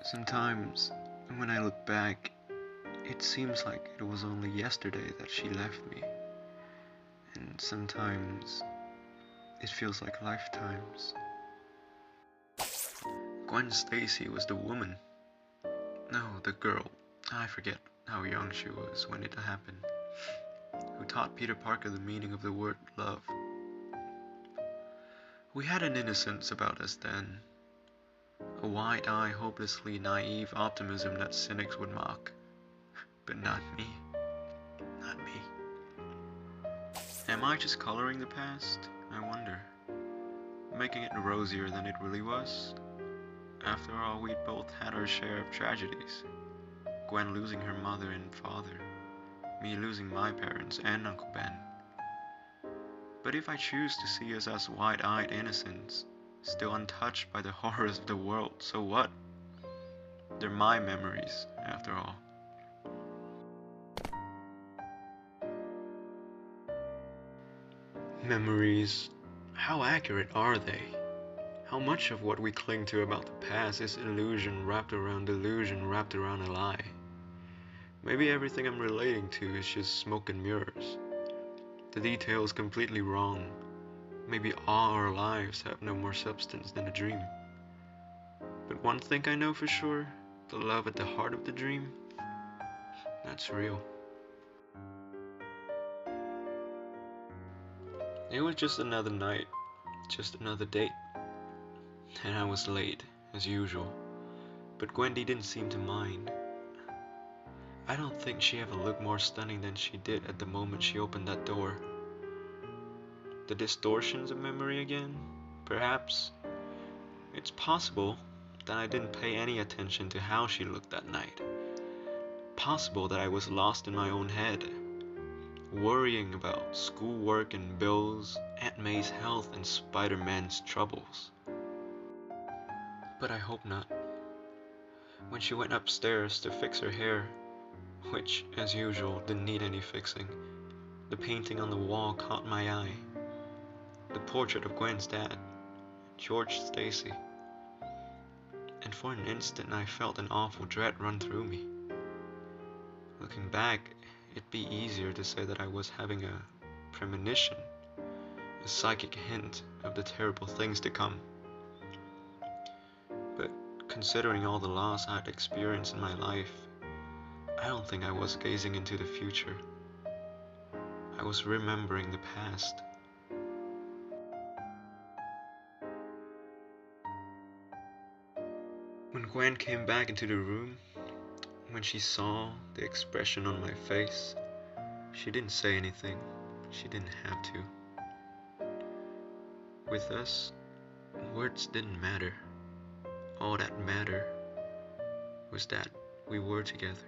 Sometimes, when I look back, it seems like it was only yesterday that she left me, and sometimes it feels like lifetimes. Gwen Stacy was the woman. No, the girl. I forget how young she was when it happened. Who taught Peter Parker the meaning of the word love. We had an innocence about us then. A wide-eyed, hopelessly naive optimism that cynics would mock. But not me. Not me. Am I just coloring the past? I wonder. Making it rosier than it really was? After all, we both had our share of tragedies. Gwen losing her mother and father. Me losing my parents and Uncle Ben. But if I choose to see us as wide-eyed innocents, still untouched by the horrors of the world, so what? They're my memories, after all. Memories, how accurate are they? How much of what we cling to about the past is illusion wrapped around delusion wrapped around a lie? Maybe everything I'm relating to is just smoke and mirrors. The details completely wrong. Maybe all our lives have no more substance than a dream. But one thing I know for sure, the love at the heart of the dream, that's real. It was just another night, just another date. And I was late, as usual. But Gwendy didn't seem to mind. I don't think she ever looked more stunning than she did at the moment she opened that door. The distortions of memory again? Perhaps. It's possible that I didn't pay any attention to how she looked that night. Possible that I was lost in my own head, worrying about schoolwork and bills, Aunt May's health and Spider-Man's troubles. But I hope not. When she went upstairs to fix her hair, which, as usual, didn't need any fixing, the painting on the wall caught my eye. The portrait of Gwen's dad, George Stacy. And for an instant I felt an awful dread run through me. Looking back, it'd be easier to say that I was having a premonition, a psychic hint of the terrible things to come. But considering all the loss I'd experienced in my life, I don't think I was gazing into the future. I was remembering the past. When Gwen came back into the room, when she saw the expression on my face, she didn't say anything. She didn't have to. With us, words didn't matter. All that mattered was that we were together.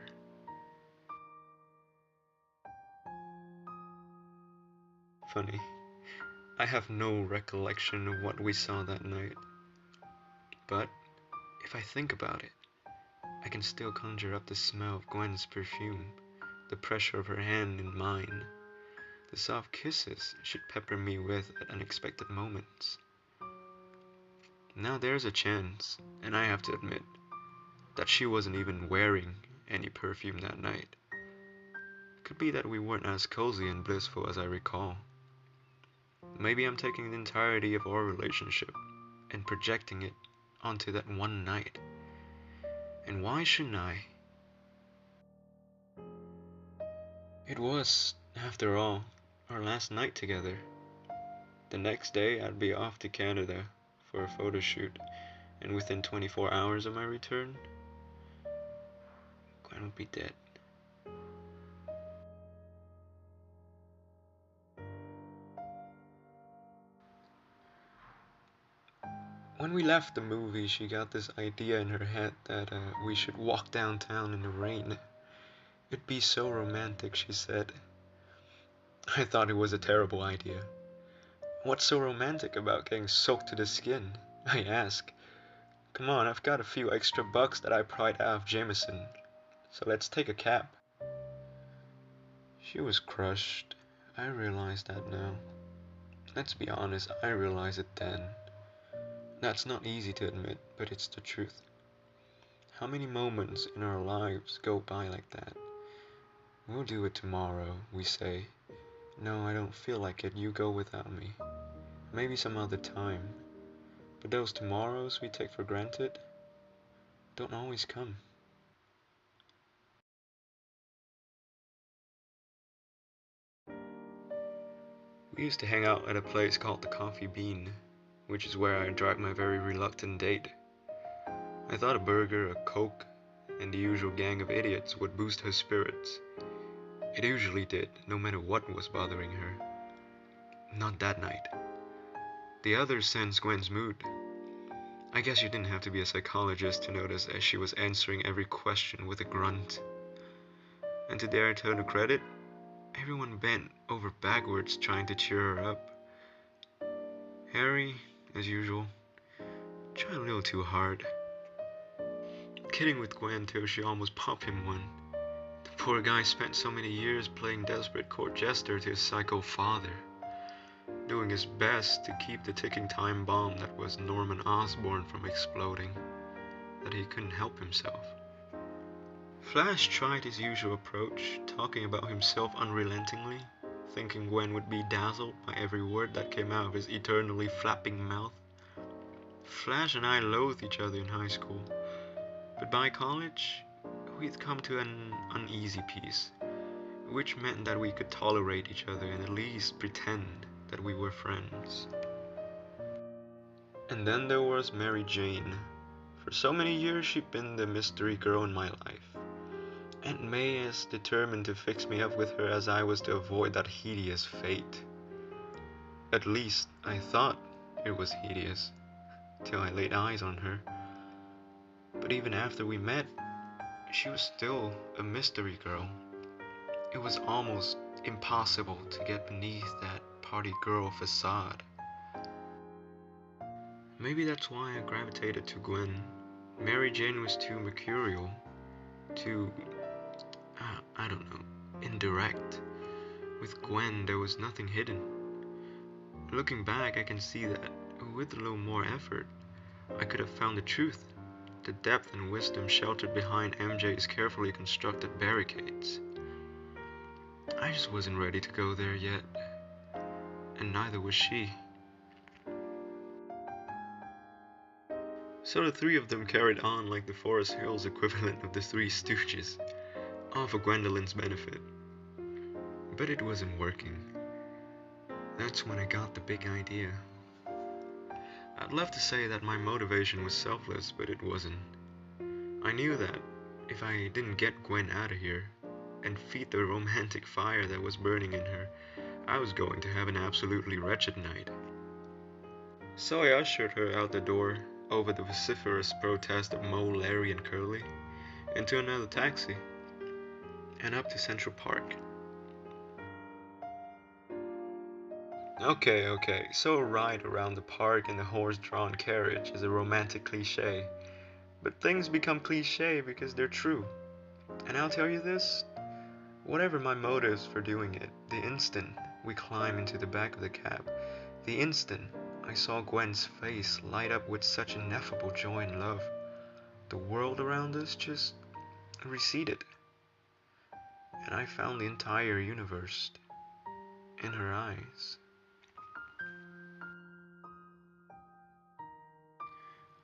Funny, I have no recollection of what we saw that night. But if I think about it, I can still conjure up the smell of Gwen's perfume, the pressure of her hand in mine, the soft kisses she'd pepper me with at unexpected moments. Now there's a chance, and I have to admit, that she wasn't even wearing any perfume that night. It could be that we weren't as cozy and blissful as I recall. Maybe I'm taking the entirety of our relationship and projecting it onto that one night. And why shouldn't I? It was, after all, our last night together. The next day I'd be off to Canada for a photo shoot, and within 24 hours of my return, Gwen would be dead. When we left the movie, she got this idea in her head that we should walk downtown in the rain. It'd be so romantic, she said. I thought it was a terrible idea. What's so romantic about getting soaked to the skin? I asked. Come on, I've got a few extra bucks that I pried out of Jameson, so let's take a cab. She was crushed. I realize that now. Let's be honest, I realized it then. That's not easy to admit, but it's the truth. How many moments in our lives go by like that? We'll do it tomorrow, we say. No, I don't feel like it, you go without me. Maybe some other time. But those tomorrows we take for granted don't always come. We used to hang out at a place called the Coffee Bean, which is where I dragged my very reluctant date. I thought a burger, a Coke, and the usual gang of idiots would boost her spirits. It usually did, no matter what was bothering her. Not that night. The others sensed Gwen's mood. I guess you didn't have to be a psychologist to notice as she was answering every question with a grunt. And to their turn of credit, everyone bent over backwards trying to cheer her up. Harry, as usual, tried a little too hard. Kidding with Gwen till she almost popped him one. The poor guy spent so many years playing desperate court jester to his psycho father, doing his best to keep the ticking time bomb that was Norman Osborn from exploding, that he couldn't help himself. Flash tried his usual approach, talking about himself unrelentingly, thinking Gwen would be dazzled by every word that came out of his eternally flapping mouth. Flash and I loathed each other in high school, but by college, we'd come to an uneasy peace, which meant that we could tolerate each other and at least pretend that we were friends. And then there was Mary Jane. For so many years she'd been the mystery girl in my life. Aunt May is determined to fix me up with her as I was to avoid that hideous fate. At least, I thought it was hideous, till I laid eyes on her. But even after we met, she was still a mystery girl. It was almost impossible to get beneath that party girl facade. Maybe that's why I gravitated to Gwen. Mary Jane was too mercurial, too, I don't know, indirect. With Gwen, there was nothing hidden. Looking back, I can see that with a little more effort, I could have found the truth, the depth and wisdom sheltered behind MJ's carefully constructed barricades. I just wasn't ready to go there yet, and neither was she. So the three of them carried on like the Forest Hills equivalent of the Three Stooges, all for Gwendolyn's benefit. But it wasn't working. That's when I got the big idea. I'd love to say that my motivation was selfless, but it wasn't. I knew that if I didn't get Gwen out of here and feed the romantic fire that was burning in her, I was going to have an absolutely wretched night. So I ushered her out the door, over the vociferous protest of Mo, Larry, and Curly, into another taxi, and up to Central Park. Okay, so a ride around the park in a horse-drawn carriage is a romantic cliche. But things become cliche because they're true. And I'll tell you this, whatever my motives for doing it, the instant we climb into the back of the cab, the instant I saw Gwen's face light up with such ineffable joy and love, the world around us just receded. And I found the entire universe in her eyes.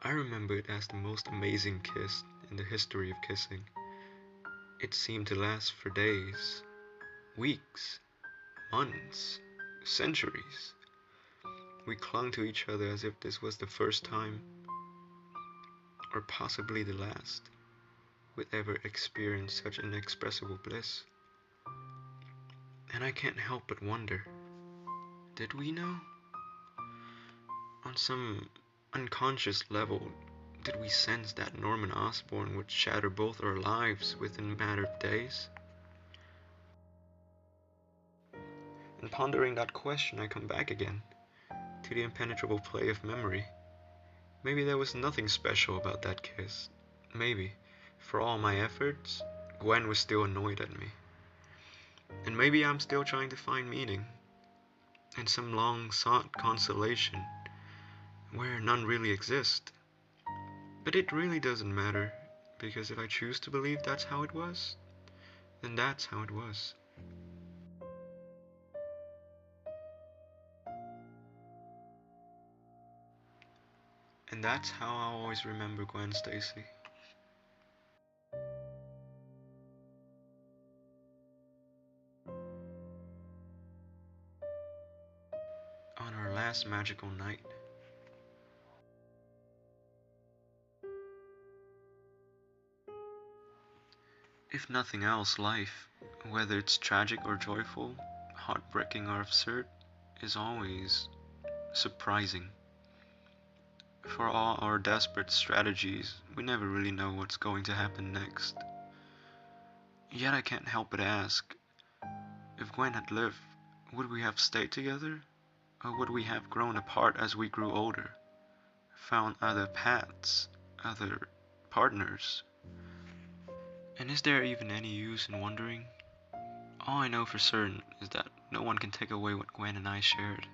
I remember it as the most amazing kiss in the history of kissing. It seemed to last for days, weeks, months, centuries. We clung to each other as if this was the first time, or possibly the last, we'd ever experienced such inexpressible bliss. And I can't help but wonder, did we know? On some unconscious level, did we sense that Norman Osborn would shatter both our lives within a matter of days? And pondering that question, I come back again to the impenetrable play of memory. Maybe there was nothing special about that kiss. Maybe, for all my efforts, Gwen was still annoyed at me. And maybe I'm still trying to find meaning, and some long-sought consolation, where none really exists. But it really doesn't matter, because if I choose to believe that's how it was, then that's how it was. And that's how I'll always remember Gwen Stacy. On our last magical night. If nothing else, life, whether it's tragic or joyful, heartbreaking or absurd, is always surprising. For all our desperate strategies, we never really know what's going to happen next. Yet I can't help but ask, if Gwen had lived, would we have stayed together? Or would we have grown apart as we grew older, found other paths, other partners? And is there even any use in wondering? All I know for certain is that no one can take away what Gwen and I shared.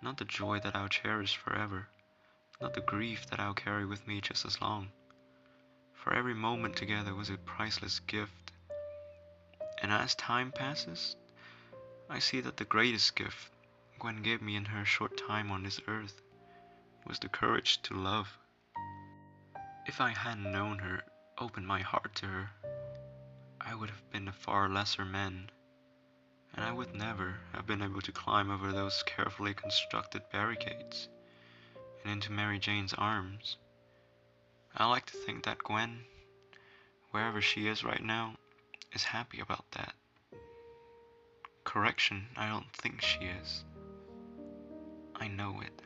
Not the joy that I'll cherish forever, not the grief that I'll carry with me just as long. For every moment together was a priceless gift. And as time passes, I see that the greatest gift Gwen gave me in her short time on this earth was the courage to love. If I hadn't known her, opened my heart to her, I would have been a far lesser man, and I would never have been able to climb over those carefully constructed barricades and into Mary Jane's arms. I like to think that Gwen, wherever she is right now, is happy about that. Correction, I don't think she is. I know it.